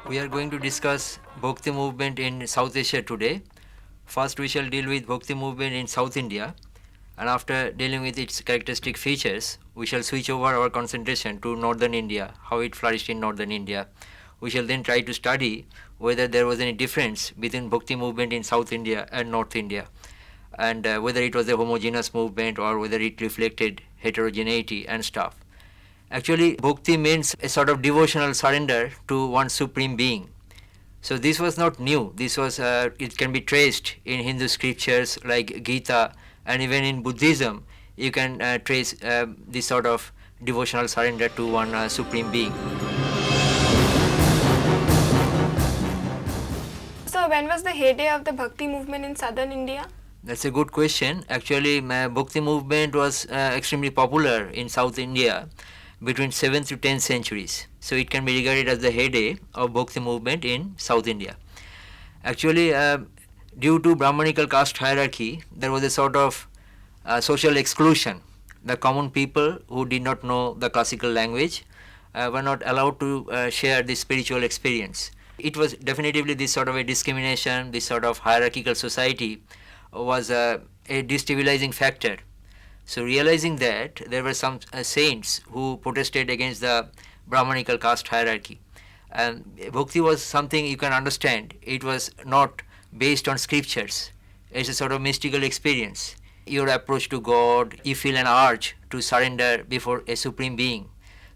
We are going to discuss Bhakti movement in South Asia today. First, we shall deal with Bhakti movement in South India, and after dealing with its characteristic features, we shall switch over our concentration to Northern India, how it flourished in Northern India. We shall then try to study whether there was any difference between Bhakti movement in South India and North India, and whether it was a homogeneous movement or whether it reflected heterogeneity and stuff. Actually, bhakti means a sort of devotional surrender to one supreme being. So this was not new. This was it can be traced in Hindu scriptures like Gita, and even in Buddhism you can trace this sort of devotional surrender to one supreme being. So when was the heyday of the Bhakti movement in southern India? That's a good question. Actually, Bhakti movement was extremely popular in South India between 7th to 10th centuries. So it can be regarded as the heyday of Bhakti movement in South India. Actually, due to Brahmanical caste hierarchy, there was a sort of social exclusion. The common people who did not know the classical language were not allowed to share this spiritual experience. It was definitively this sort of a discrimination, this sort of hierarchical society was a destabilizing factor. So realizing that, there were some saints who protested against the Brahmanical caste hierarchy. And bhakti was something you can understand. It was not based on scriptures. It's a sort of mystical experience. Your approach to God, you feel an urge to surrender before a supreme being.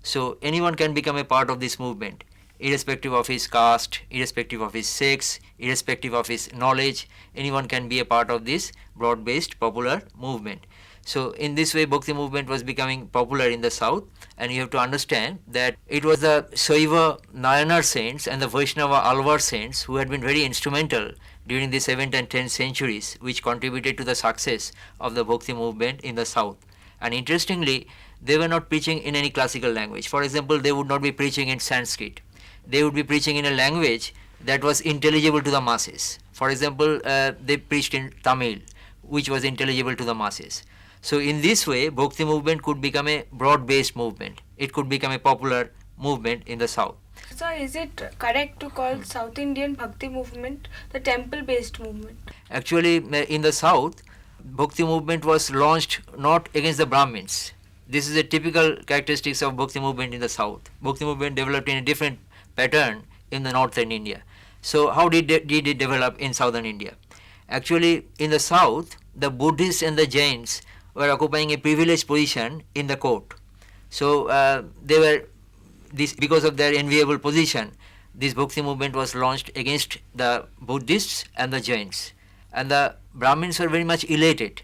So anyone can become a part of this movement, irrespective of his caste, irrespective of his sex, irrespective of his knowledge. Anyone can be a part of this broad-based popular movement. So in this way, Bhakti movement was becoming popular in the south, and you have to understand that it was the Shaiva Nayanar saints and the Vaishnava Alvar saints who had been very instrumental during the 7th and 10th centuries, which contributed to the success of the Bhakti movement in the south. And interestingly, they were not preaching in any classical language. For example, they would not be preaching in Sanskrit. They would be preaching in a language that was intelligible to the masses. For example, they preached in Tamil, which was intelligible to the masses. So in this way, Bhakti movement could become a broad-based movement. It could become a popular movement in the south. So is it correct to call South Indian Bhakti movement the temple-based movement? Actually, in the south, Bhakti movement was launched not against the Brahmins. This is a typical characteristics of Bhakti movement in the south. Bhakti movement developed in a different pattern in the northern India. So how did it develop in southern India? Actually, in the south, the Buddhists and the Jains were occupying a privileged position in the court. So they were this because of their enviable position. This Bhakti movement was launched against the Buddhists and the Jains, and the Brahmins were very much elated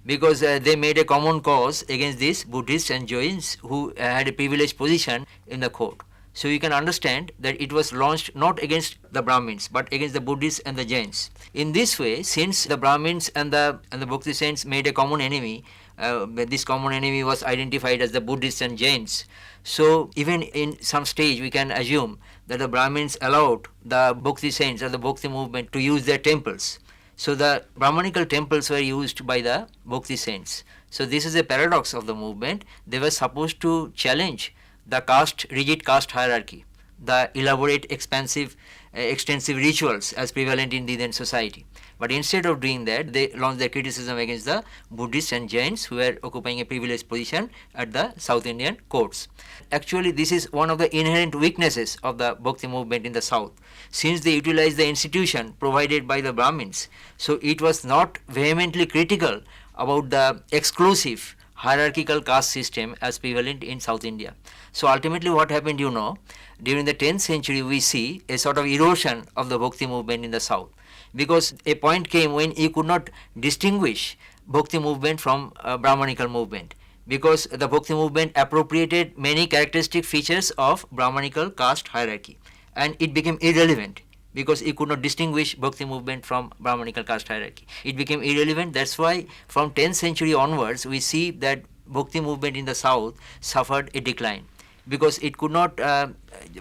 because they made a common cause against these Buddhists and Jains who had a privileged position in the court. So you can understand that it was launched not against the Brahmins but against the Buddhists and the Jains. In this way, since the Brahmins and the Bhakti saints made a common enemy, this common enemy was identified as the Buddhists and Jains. So even in some stage we can assume that the Brahmins allowed the Bhakti saints or the Bhakti movement to use their temples. So the Brahmanical temples were used by the Bhakti saints. So this is a paradox of the movement. They were supposed to challenge the rigid caste hierarchy, the elaborate, extensive rituals as prevalent in the then society. But instead of doing that, they launched their criticism against the Buddhists and Jains who were occupying a privileged position at the South Indian courts. Actually, this is one of the inherent weaknesses of the Bhakti movement in the south. Since they utilized the institution provided by the Brahmins, so it was not vehemently critical about the exclusive hierarchical caste system as prevalent in South India. So ultimately what happened, during the 10th century we see a sort of erosion of the Bhakti movement in the south, because a point came when you could not distinguish Bhakti movement from Brahmanical movement, because the Bhakti movement appropriated many characteristic features of Brahmanical caste hierarchy, and it became irrelevant because he could not distinguish Bhakti movement from Brahmanical caste hierarchy. It became irrelevant. That's why from 10th century onwards we see that Bhakti movement in the south suffered a decline, because it could not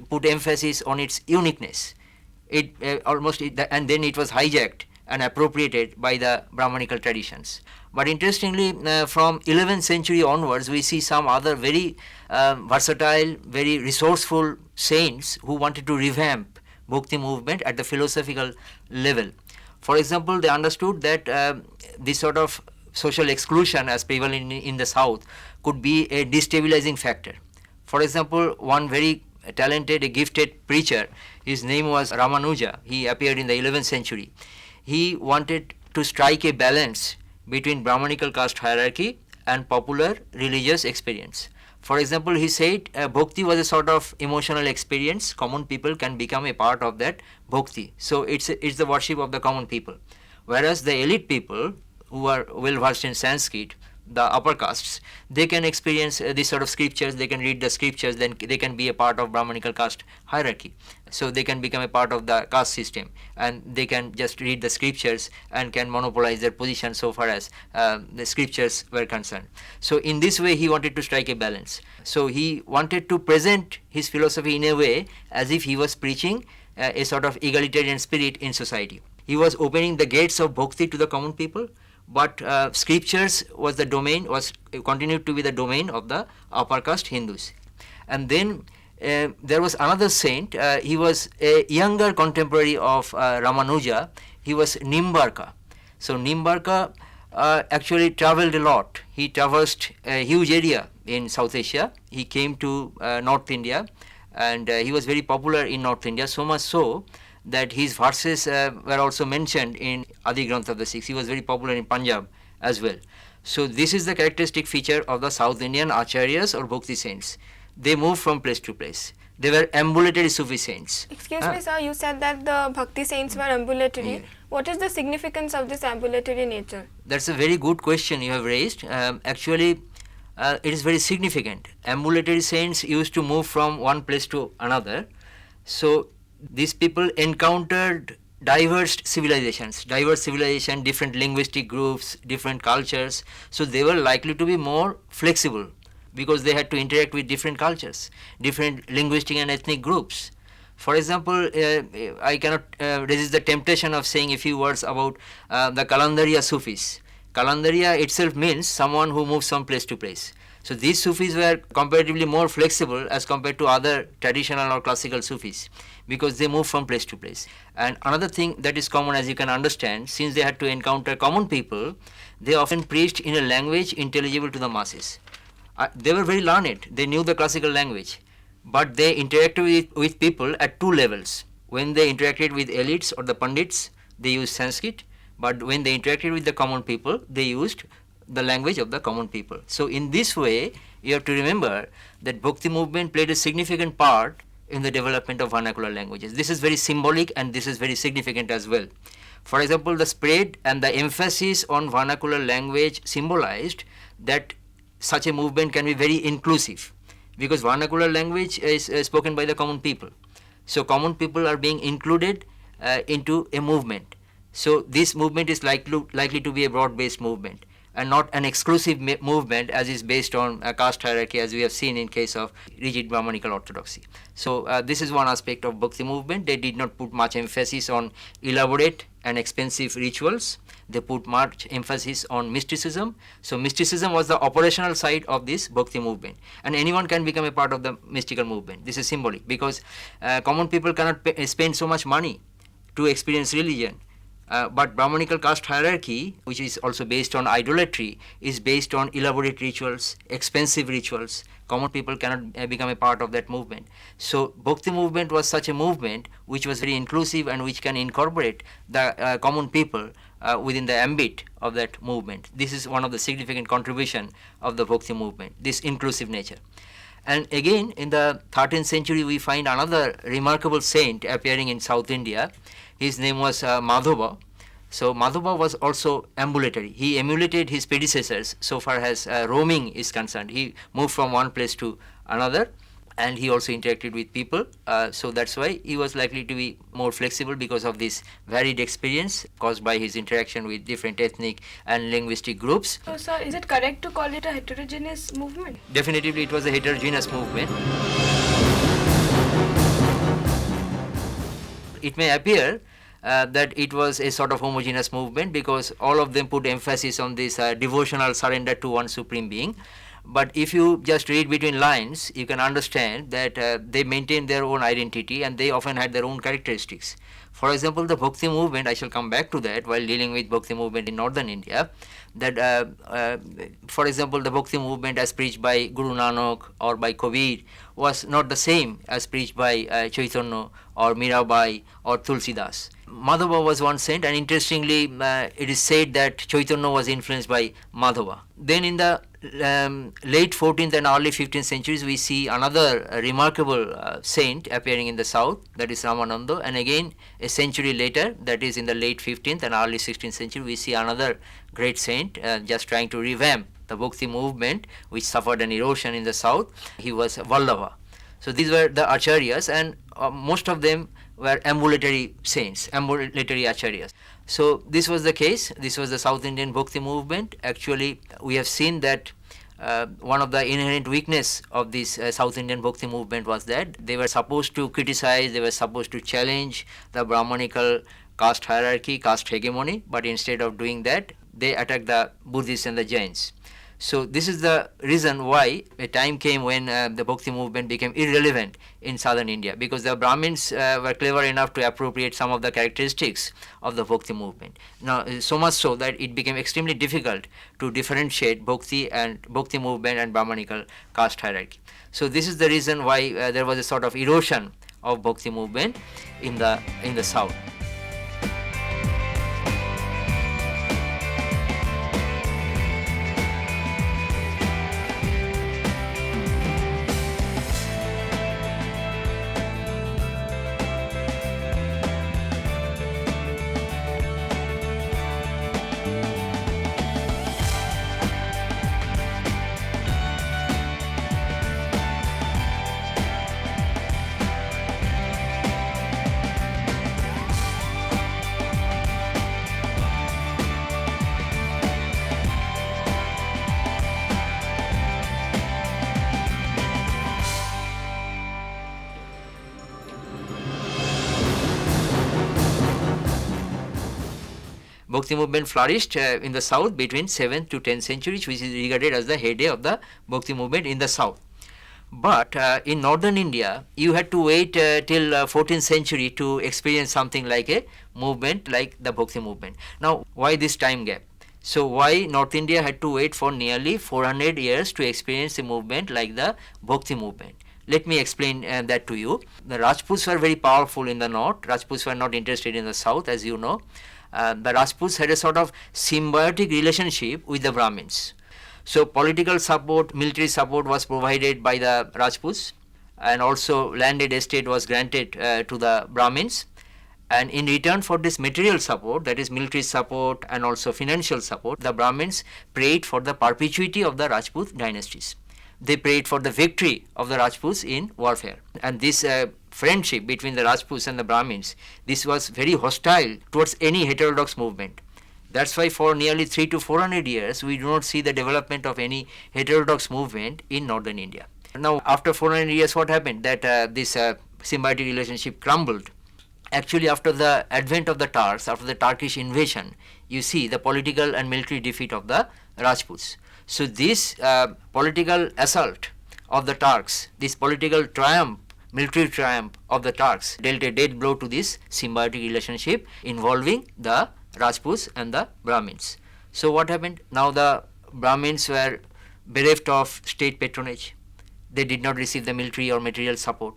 put emphasis on its uniqueness. And then it was hijacked and appropriated by the Brahmanical traditions. But interestingly, from 11th century onwards, we see some other very versatile, very resourceful saints who wanted to revamp Bhakti movement at the philosophical level. For example, they understood that this sort of social exclusion as prevalent in the South could be a destabilizing factor. For example, one very talented, gifted preacher, his name was Ramanuja, he appeared in the 11th century. He wanted to strike a balance between Brahmanical caste hierarchy and popular religious experience. For example, he said bhakti was a sort of emotional experience. Common people can become a part of that bhakti. So it's the worship of the common people. Whereas the elite people who are well versed in Sanskrit, the upper castes, they can experience this sort of scriptures, they can read the scriptures, then they can be a part of Brahmanical caste hierarchy. So they can become a part of the caste system and they can just read the scriptures and can monopolize their position so far as the scriptures were concerned. So in this way he wanted to strike a balance. So he wanted to present his philosophy in a way as if he was preaching a sort of egalitarian spirit in society. He was opening the gates of bhakti to the common people, but scriptures was continued to be the domain of the upper caste Hindus. And then there was another saint. He was a younger contemporary of Ramanuja. He was Nimbarka. So Nimbarka actually traveled a lot. He traversed a huge area in South Asia. He came to North India, and he was very popular in North India, so much so that his verses were also mentioned in Adi Granth of the Sikhs. He was very popular in Punjab as well. So this is the characteristic feature of the South Indian acharyas or bhakti saints. They move from place to place. They were ambulatory Sufi saints. Excuse me, sir, you said that the bhakti saints were ambulatory. Yeah. What is the significance of this ambulatory nature? That's a very good question you have raised. Actually, it is very significant. Ambulatory saints used to move from one place to another. So these people encountered diverse civilizations, different linguistic groups, different cultures. So they were likely to be more flexible because they had to interact with different cultures, different linguistic and ethnic groups. For example, I cannot resist the temptation of saying a few words about the Kalandariya Sufis. Kalandariya itself means someone who moves from place to place. So these Sufis were comparatively more flexible as compared to other traditional or classical Sufis because they move from place to place. And another thing that is common, as you can understand, since they had to encounter common people, they often preached in a language intelligible to the masses. They were very learned, they knew the classical language, but they interacted with people at two levels. When they interacted with elites or the pandits, they used Sanskrit, but when they interacted with the common people, they used the language of the common people. So in this way, you have to remember that Bhakti movement played a significant part in the development of vernacular languages. This is very symbolic and this is very significant as well. For example, the spread and the emphasis on vernacular language symbolized that such a movement can be very inclusive because vernacular language is spoken by the common people. So common people are being included into a movement. So this movement is likely to be a broad-based movement and not an exclusive movement as is based on a caste hierarchy, as we have seen in case of rigid Brahmanical orthodoxy. So this is one aspect of Bhakti movement. They did not put much emphasis on elaborate and expensive rituals. They put much emphasis on mysticism. So mysticism was the operational side of this Bhakti movement, and anyone can become a part of the mystical movement. This is symbolic because common people cannot spend so much money to experience religion. But Brahmanical caste hierarchy, which is also based on idolatry, is based on elaborate rituals, expensive rituals. Common people cannot become a part of that movement. So Bhakti movement was such a movement which was very inclusive and which can incorporate the common people within the ambit of that movement. This is one of the significant contribution of the Bhakti movement, this inclusive nature. And again, in the 13th century, we find another remarkable saint appearing in South India. His name was Madhava. So Madhava was also ambulatory. He emulated his predecessors so far as roaming is concerned. He moved from one place to another, and he also interacted with people. So that's why he was likely to be more flexible because of this varied experience caused by his interaction with different ethnic and linguistic groups. So, sir, is it correct to call it a heterogeneous movement? Definitely, it was a heterogeneous movement. It may appear that it was a sort of homogeneous movement because all of them put emphasis on this devotional surrender to one supreme being. But if you just read between lines, you can understand that they maintained their own identity and they often had their own characteristics. For example, the Bhakti movement, I shall come back to that while dealing with Bhakti movement in northern India, that for example, the Bhakti movement as preached by Guru Nanak or by Kabir was not the same as preached by Chaitanya or Mirabai or Tulsidas. Madhava was one saint, and interestingly, it is said that Chaitanya was influenced by Madhava. Then in the late 14th and early 15th centuries, we see another remarkable saint appearing in the south, that is Ramananda, and again a century later, that is in the late 15th and early 16th century, we see another great saint just trying to revamp the Bhakti movement, which suffered an erosion in the south. He was Vallabha. So these were the acharyas, and most of them were ambulatory saints, ambulatory acharyas. So this was the case. This was the South Indian Bhakti movement. Actually, we have seen that one of the inherent weakness of this South Indian Bhakti movement was that they were supposed to criticize, they were supposed to challenge the Brahmanical caste hierarchy, caste hegemony, but instead of doing that, they attacked the Buddhists and the Jains. So this is the reason why a time came when the Bhakti movement became irrelevant in southern India, because the Brahmins were clever enough to appropriate some of the characteristics of the Bhakti movement. Now, so much so that it became extremely difficult to differentiate Bhakti movement and Brahmanical caste hierarchy. So this is the reason why there was a sort of erosion of Bhakti movement in the south. Bhakti movement flourished in the south between 7th to 10th centuries, which is regarded as the heyday of the Bhakti movement in the south. But in northern India, you had to wait till 14th century to experience something like a movement like the Bhakti movement. Now, why this time gap? So, why North India had to wait for nearly 400 years to experience a movement like the Bhakti movement? Let me explain that to you. The Rajputs were very powerful in the north. Rajputs were not interested in the south, as you know. The Rajputs had a sort of symbiotic relationship with the Brahmins. So political support, military support was provided by the Rajputs, and also landed estate was granted to the Brahmins. And in return for this material support, that is military support and also financial support, the Brahmins prayed for the perpetuity of the Rajput dynasties. They prayed for the victory of the Rajputs in warfare. And this friendship between the Rajputs and the Brahmins, this was very hostile towards any heterodox movement. That's why for nearly 300 to 400 years, we do not see the development of any heterodox movement in northern India. Now, after 400 years, what happened? That this symbiotic relationship crumbled. Actually, after the advent of the Turks, after the Turkish invasion, you see the political and military defeat of the Rajputs. So this political assault of the Turks, this political triumph, military triumph of the Turks, dealt a dead blow to this symbiotic relationship involving the Rajputs and the Brahmins. So what happened? Now the Brahmins were bereft of state patronage. They did not receive the military or material support,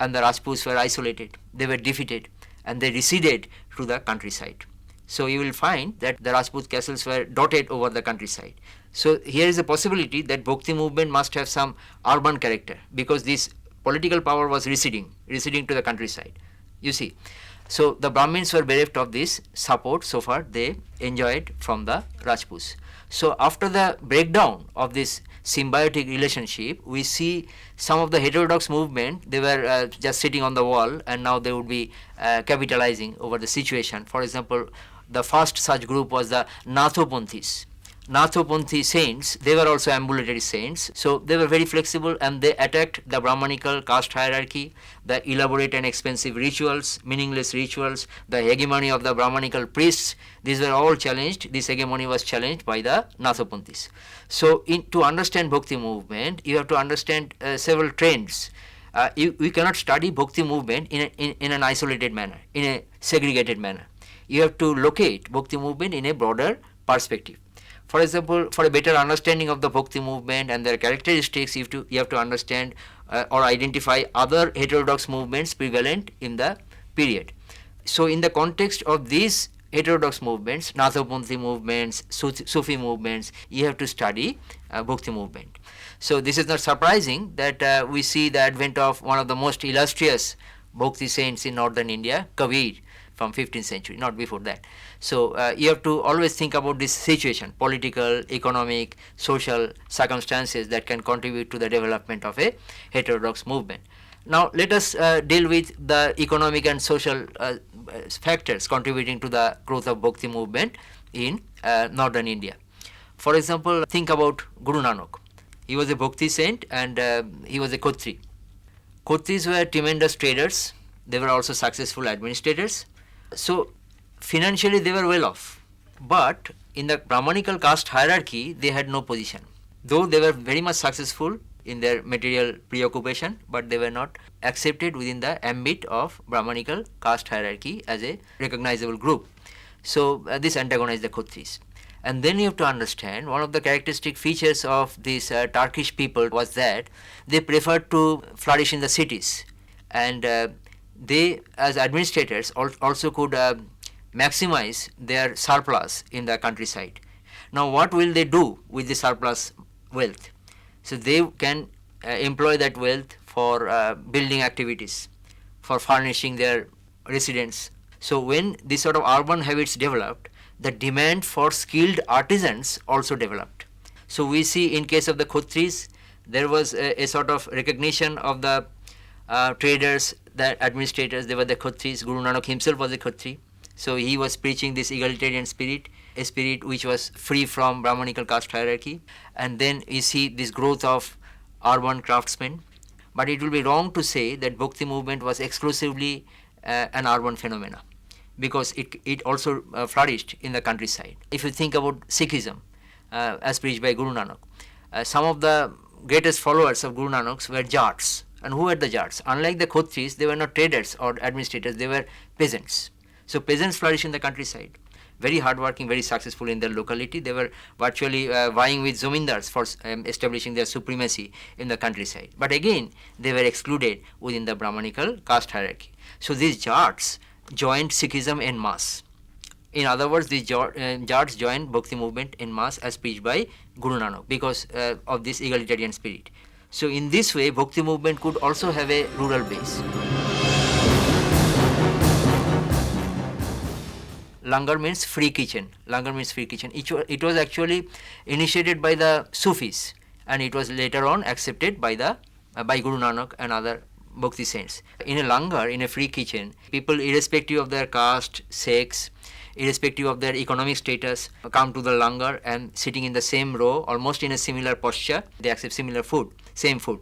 and the Rajputs were isolated. They were defeated, and they receded to the countryside. So you will find that the Rajput castles were dotted over the countryside. So here is a possibility that Bhakti movement must have some urban character, because this political power was receding to the countryside. You see, so the Brahmins were bereft of this support so far they enjoyed from the Rajputs. So after the breakdown of this symbiotic relationship, we see some of the heterodox movement, they were just sitting on the wall, and now they would be capitalizing over the situation. For example, the first such group was the Nathopanthis. Nathopanthi saints, they were also ambulatory saints, so they were very flexible and they attacked the Brahmanical caste hierarchy, the elaborate and expensive rituals, meaningless rituals, the hegemony of the Brahmanical priests. These were all challenged. This hegemony was challenged by the Nathopanthis. So to understand Bhakti movement, you have to understand several trends. We cannot study Bhakti movement in an isolated manner, in a segregated manner. You have to locate Bhakti movement in a broader perspective. For example, for a better understanding of the Bhakti movement and their characteristics, you have to understand or identify other heterodox movements prevalent in the period. So in the context of these heterodox movements, Nathopanthi movements, Sufi movements, you have to study Bhakti movement. So this is not surprising that we see the advent of one of the most illustrious Bhakti saints in northern India, Kabir, from 15th century, not before that. So you have to always think about this situation, political, economic, social circumstances that can contribute to the development of a heterodox movement. Now let us deal with the economic and social factors contributing to the growth of Bhakti movement in northern India. For example, think about Guru Nanak. He was a Bhakti saint and he was a Khatri. Khatris were tremendous traders. They were also successful administrators. So financially they were well off, but in the Brahmanical caste hierarchy they had no position. Though they were very much successful in their material preoccupation, but they were not accepted within the ambit of Brahmanical caste hierarchy as a recognizable group. So this antagonized the Khatris. And then you have to understand one of the characteristic features of these Turkish people was that they preferred to flourish in the cities, and they as administrators also could maximize their surplus in the countryside. Now what will they do with the surplus wealth? So they can employ that wealth for building activities, for furnishing their residence. So when this sort of urban habits developed, the demand for skilled artisans also developed. So we see in case of the Khatris, there was a sort of recognition of the traders, the administrators. They were the Khatris. Guru Nanak himself was a Khatri. So he was preaching this egalitarian spirit, a spirit which was free from Brahmanical caste hierarchy. And then you see this growth of urban craftsmen. But it will be wrong to say that Bhakti movement was exclusively an urban phenomena, because it also flourished in the countryside. If you think about Sikhism, as preached by Guru Nanak, some of the greatest followers of Guru Nanak were Jats. And who were the Jats? Unlike the Khatris, they were not traders or administrators, they were peasants. So peasants flourished in the countryside, very hardworking, very successful in their locality. They were virtually vying with Zamindars for establishing their supremacy in the countryside. But again, they were excluded within the Brahmanical caste hierarchy. So these Jats joined Sikhism en masse. In other words, these Jats joined Bhakti movement en masse as preached by Guru Nanak because of this egalitarian spirit. So in this way, Bhakti movement could also have a rural base. Langar means free kitchen. Langar means free kitchen. It was actually initiated by the Sufis, and it was later on accepted by Guru Nanak and other Bhakti saints. In a langar, in a free kitchen, people irrespective of their caste, sex, irrespective of their economic status, come to the langar and sitting in the same row, almost in a similar posture, they accept similar food, same food.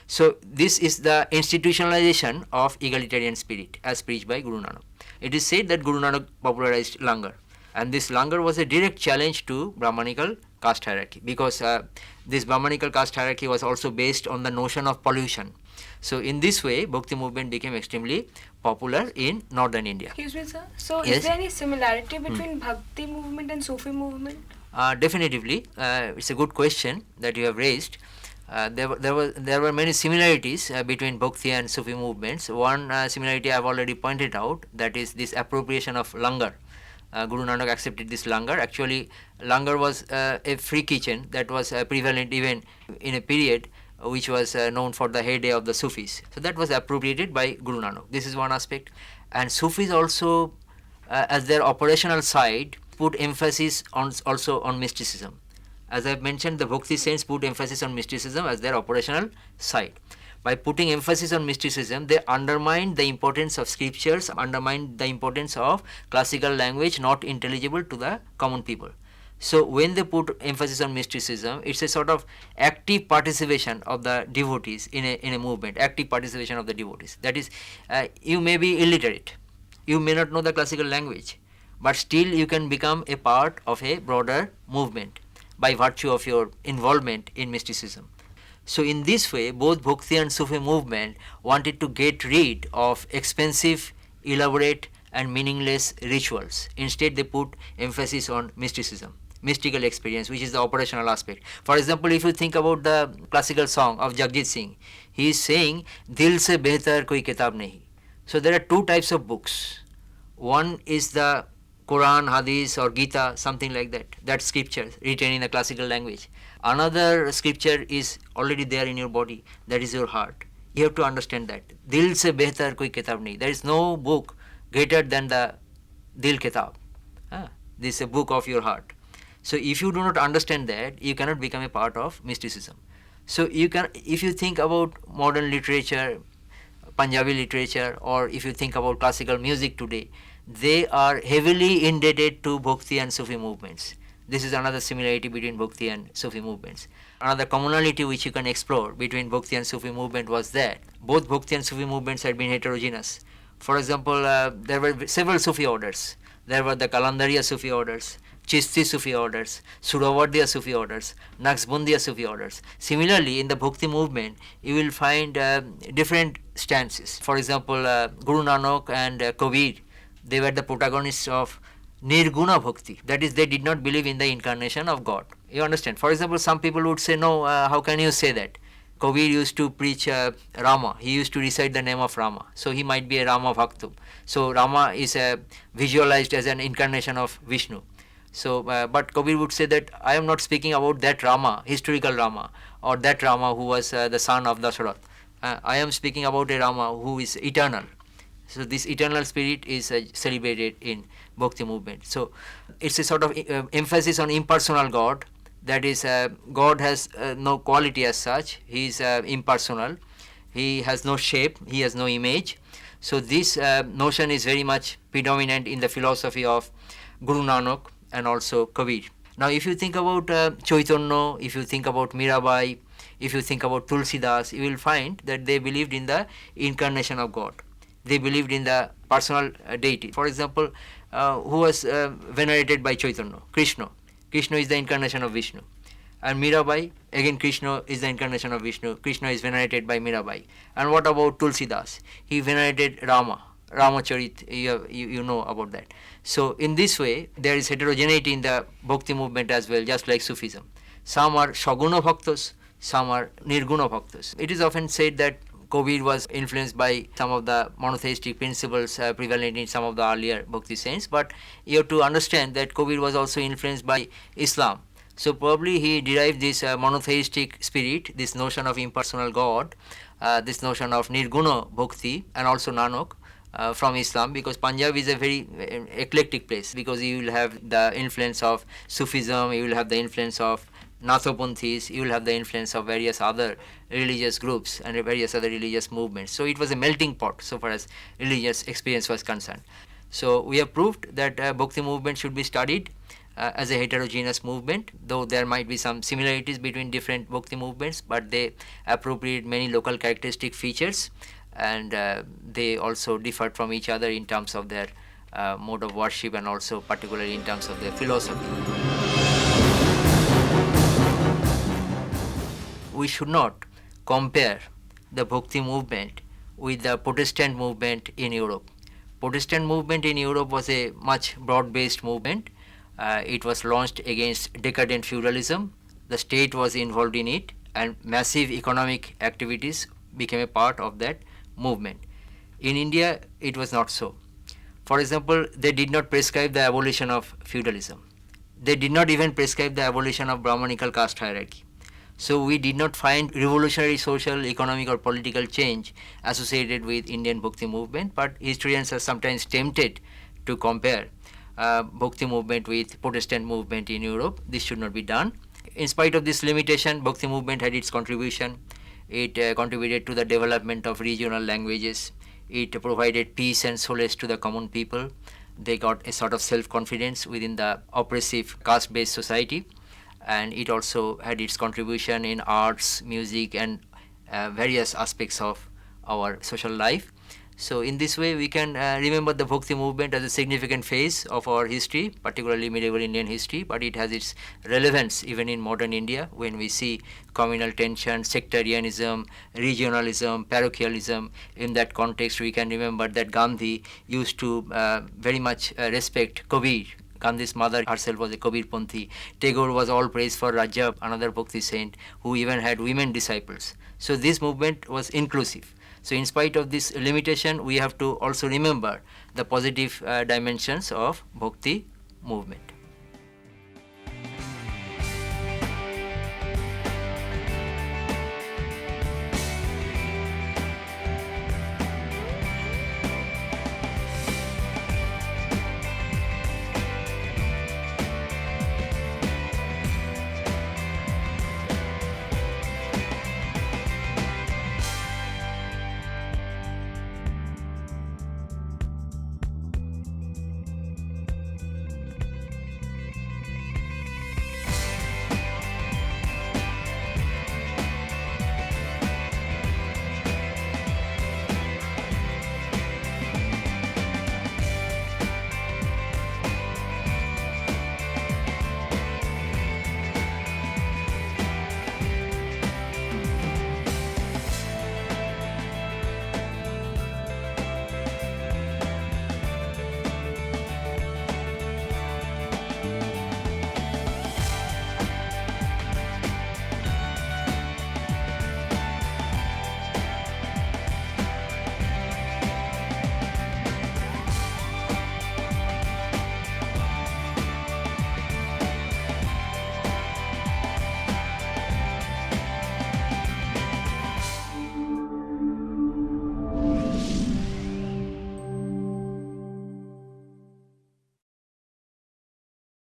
So this is the institutionalization of egalitarian spirit as preached by Guru Nanak. It is said that Guru Nanak popularized langar, and this langar was a direct challenge to Brahmanical caste hierarchy, because this Brahmanical caste hierarchy was also based on the notion of pollution. So in this way, Bhakti movement became extremely popular in northern India. Excuse me, sir. So Yes? is there any similarity between Bhakti movement and Sufi movement? Definitively, it's a good question that you have raised. There were many similarities between Bhakti and Sufi movements. One similarity I have already pointed out, that is this appropriation of langar. Guru Nanak accepted this langar. Actually, langar was a free kitchen that was prevalent even in a period which was known for the heyday of the Sufis. So that was appropriated by Guru Nanak. This is one aspect. And Sufis also, as their operational side, put emphasis also on mysticism. As I have mentioned, the Bhakti saints put emphasis on mysticism as their operational side. By putting emphasis on mysticism, they undermined the importance of scriptures, undermined the importance of classical language not intelligible to the common people. So when they put emphasis on mysticism, it's a sort of active participation of the devotees in a movement, active participation of the devotees. That is, you may be illiterate, you may not know the classical language, but still you can become a part of a broader movement by virtue of your involvement in mysticism. So in this way, both Bhakti and Sufi movement wanted to get rid of expensive, elaborate and meaningless rituals. Instead, they put emphasis on mysticism, mystical experience, which is the operational aspect. For example, if you think about the classical song of Jagjit Singh, he is saying, Dil se behtar koi kitab nahi. So there are two types of books. One is the Quran, Hadith or Gita, something like that. That scripture written in the classical language. Another scripture is already there in your body, that is your heart. You have to understand that. Dil se behtar koi kitab nahi. There is no book greater than the Dil Kitab. This is a book of your heart. So if you do not understand that, you cannot become a part of mysticism. So you can, if you think about modern literature, Punjabi literature, or if you think about classical music today, they are heavily indebted to Bhakti and Sufi movements. This is another similarity between Bhakti and Sufi movements. Another commonality which you can explore between Bhakti and Sufi movement was that both Bhakti and Sufi movements had been heterogeneous. For example, there were several Sufi orders. There were the Kalandariya Sufi orders, Chisti Sufi orders, Suravardiya Sufi orders, Naqshbandiya Sufi orders. Similarly, in the Bhakti movement, you will find different stances. For example, Guru Nanak and Kabir, they were the protagonists of Nirguna Bhakti. That is, they did not believe in the incarnation of God. You understand? For example, some people would say, no, how can you say that? Kabir used to preach Rama. He used to recite the name of Rama. So he might be a Rama Bhaktu. So Rama is visualized as an incarnation of Vishnu. So, but Kabir would say that I am not speaking about that Rama, historical Rama, or that Rama who was the son of Dasharath. I am speaking about a Rama who is eternal. So this eternal spirit is celebrated in Bhakti movement. So it's a sort of emphasis on impersonal God. That is, God has no quality as such. He is impersonal. He has no shape. He has no image. So this notion is very much predominant in the philosophy of Guru Nanak and also Kabir. Now, if you think about Chaitanya, if you think about Mirabai, if you think about Tulsidas, you will find that they believed in the incarnation of God. They believed in the personal deity. For example, who was venerated by Chaitanya? Krishna. Krishna is the incarnation of Vishnu. And Mirabai, again Krishna is the incarnation of Vishnu. Krishna is venerated by Mirabai. And what about Tulsidas? He venerated Rama. Ramacharit, you know about that. So in this way, there is heterogeneity in the Bhakti movement as well, just like Sufism. Some are Shaguna Bhaktas, some are Nirguna Bhaktas. It is often said that Kabir was influenced by some of the monotheistic principles prevalent in some of the earlier Bhakti saints, but you have to understand that Kabir was also influenced by Islam. So probably he derived this monotheistic spirit, this notion of impersonal God, this notion of Nirguna Bhakti and also Nanak from Islam, because Punjab is a very eclectic place, because you will have the influence of Sufism, you will have the influence of Nathopanthis, you will have the influence of various other religious groups and various other religious movements. So it was a melting pot so far as religious experience was concerned. So we have proved that Bhakti movement should be studied as a heterogeneous movement, though there might be some similarities between different Bhakti movements, but they appropriate many local characteristic features, and they also differed from each other in terms of their mode of worship and also particularly in terms of their philosophy. We should not compare the Bhakti movement with the Protestant movement in Europe. Protestant movement in Europe was a much broad-based movement. It was launched against decadent feudalism. The state was involved in it, and massive economic activities became a part of that movement. In India, it was not so. For example, they did not prescribe the abolition of feudalism. They did not even prescribe the abolition of Brahmanical caste hierarchy. So we did not find revolutionary social, economic or political change associated with Indian Bhakti movement, but historians are sometimes tempted to compare Bhakti movement with Protestant movement in Europe. This should not be done. In spite of this limitation, Bhakti movement had its contribution. It contributed to the development of regional languages. It provided peace and solace to the common people. They got a sort of self-confidence within the oppressive caste-based society, and it also had its contribution in arts, music, and various aspects of our social life. So in this way, we can remember the Bhakti movement as a significant phase of our history, particularly medieval Indian history, but it has its relevance even in modern India when we see communal tension, sectarianism, regionalism, parochialism. In that context, we can remember that Gandhi used to very much respect Kabir. Gandhi's mother herself was a Kabir Panthi. Tagore was all praised for Raja, another Bhakti saint, who even had women disciples. So this movement was inclusive. So in spite of this limitation, we have to also remember the positive dimensions of Bhakti movement.